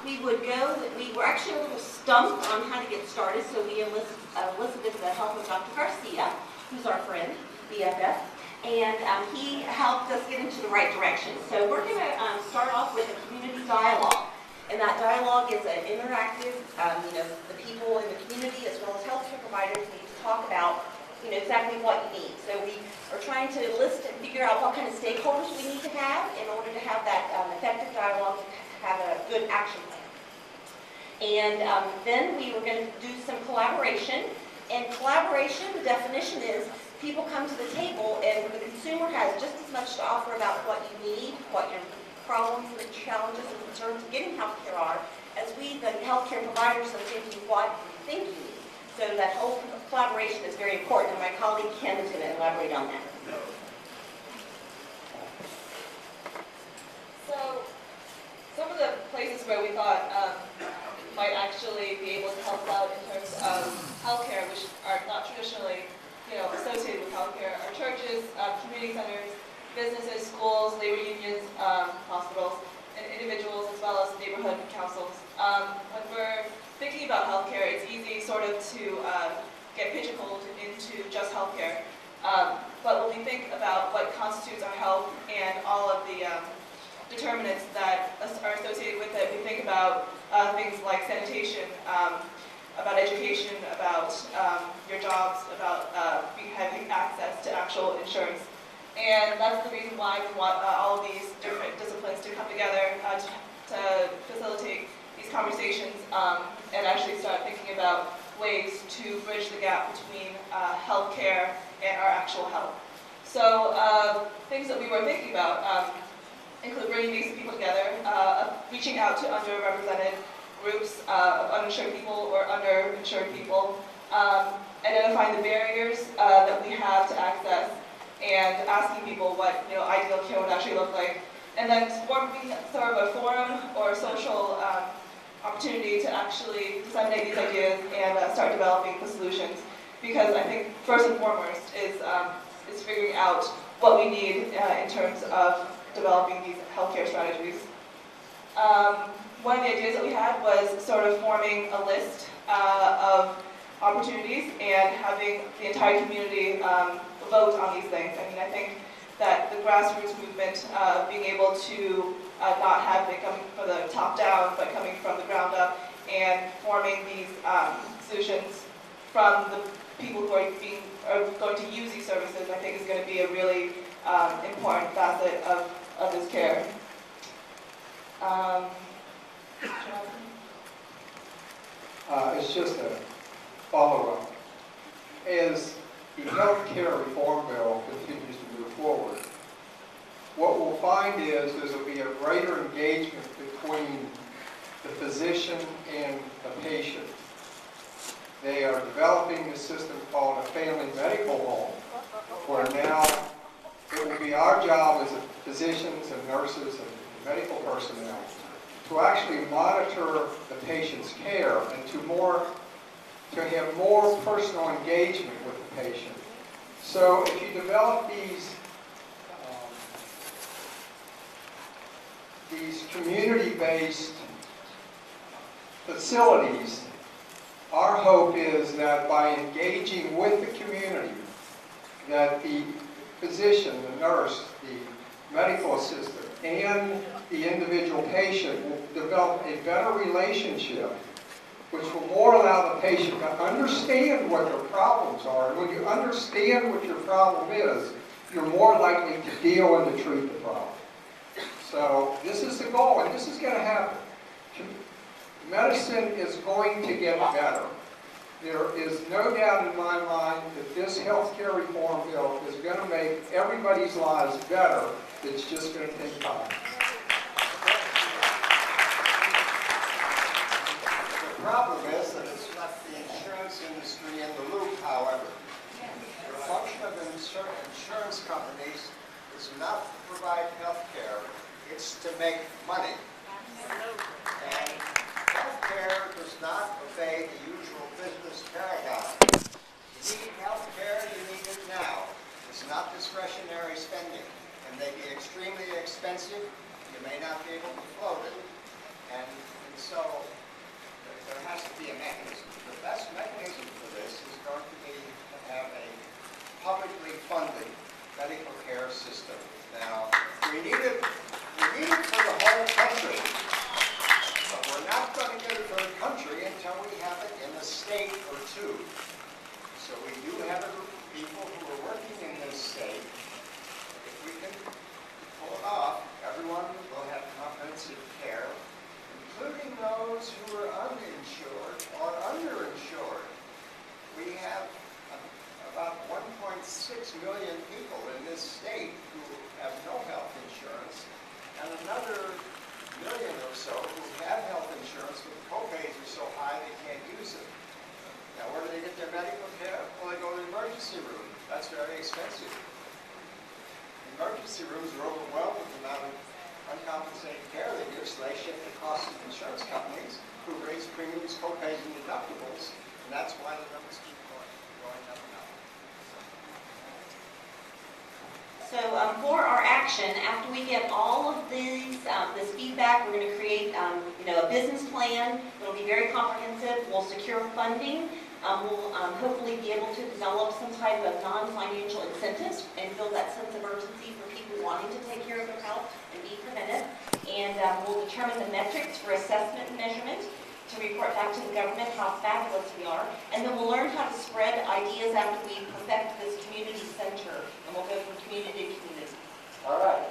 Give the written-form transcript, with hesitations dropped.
we would go, we were actually a little stumped on how to get started, so we elicited the help of Dr. Garcia, who's our friend, BFF, and he helped us get into the right direction. So we're going to start off with a community dialogue, and that dialogue is an interactive, the people in the community as well as healthcare providers need to talk about exactly what you need. So we are trying to list and figure out what kind of stakeholders we need to have in order to have that effective dialogue and have a good action plan. And then we were going to do some collaboration. And collaboration, the definition is people come to the table and the consumer has just as much to offer about what you need, what your problems and challenges and concerns of getting health care are, as we, the healthcare providers, are thinking what we think you need. So that whole collaboration is very important, and my colleague Ken is going to elaborate on that. So, some of the places where we thought might actually be able to help out in terms of healthcare, which are not traditionally, associated with healthcare, are churches, community centers, businesses, schools, labor unions, hospitals, and individuals, as well as neighborhood councils. When we're thinking about healthcare, it's easy sort of to get pigeonholed into just healthcare. But when we think about what constitutes our health and all of the determinants that are associated with it, we think about things like sanitation, about education, about your jobs, about having access to actual insurance. And that's the reason why we want all of these different disciplines to come together to facilitate these conversations and actually start thinking about ways to bridge the gap between healthcare and our actual health. So things that we were thinking about include bringing these people together, reaching out to underrepresented groups of uninsured people or underinsured people, identifying the barriers that we have to access, and asking people what ideal care would actually look like, and then forming sort of a forum or social opportunity to actually disseminate these ideas and start developing the solutions. Because I think first and foremost is figuring out what we need in terms of developing these healthcare strategies. One of the ideas that we had was sort of forming a list of opportunities and having the entire community vote on these things. I mean, I think that the grassroots movement, being able to not have it coming from the top down, but coming from the ground up, and forming these solutions from the people who are going to use these services, I think is going to be a really important facet of this care. It's just a follow-up. As the health care reform bill continues to move forward, what we'll find is there'll be a greater engagement between the physician and the patient. They are developing a system called a family medical home, where now it will be our job as physicians and nurses and medical personnel to actually monitor the patient's care and to have more personal engagement with the patient. So if you develop these community-based facilities, our hope is that by engaging with the community, that the physician, the nurse, the medical assistant, and the individual patient will develop a better relationship, which will more allow the patient to understand what their problems are. And when you understand what your problem is, you're more likely to deal and to treat the problem. So this is the goal, and this is going to happen. Medicine is going to get better. There is no doubt in my mind that this health care reform bill is going to make everybody's lives better. It's just going to take time. The problem is that it's left the insurance industry in the loop, however. The function of insurance companies is not to provide health care, it's to make money. And health care does not obey the usual business paradigm. You need health care, you need it now. It's not discretionary spending. It may be extremely expensive, you may not be able to float it, and in so there has to be a mechanism. The best mechanism for this is going to be to have a publicly funded medical care system. Now, we need it for the whole country, but we're not going to get it for the country until we have it in a state or two. So we do have a group of people who are working in this state. If we can pull it off, everyone will have comprehensive care, including those who are uninsured or underinsured. We have about 1.6 million people in this state who have no health insurance, and another million or so who have health insurance, but the co-pays are so high they can't use it. Now, where do they get their medical care? Well, they go to the emergency room. That's very expensive. Emergency rooms are overwhelmed with the amount of uncompensated care they give, so they shift the cost to insurance companies who raise premiums, co-pays, and deductibles, and that's why the numbers keep going up and up. So for our action, after we get all of this feedback, we're going to create a business plan. It'll be very comprehensive. We'll secure funding. We'll hopefully be able to develop some type of non-financial incentives and build that sense of urgency for people wanting to take care of their health and be preventive. And we'll determine the metrics for assessment and measurement to report back to the government how fabulous we are. And then we'll learn how to spread ideas after we perfect this community center. And we'll go from community to community. All right.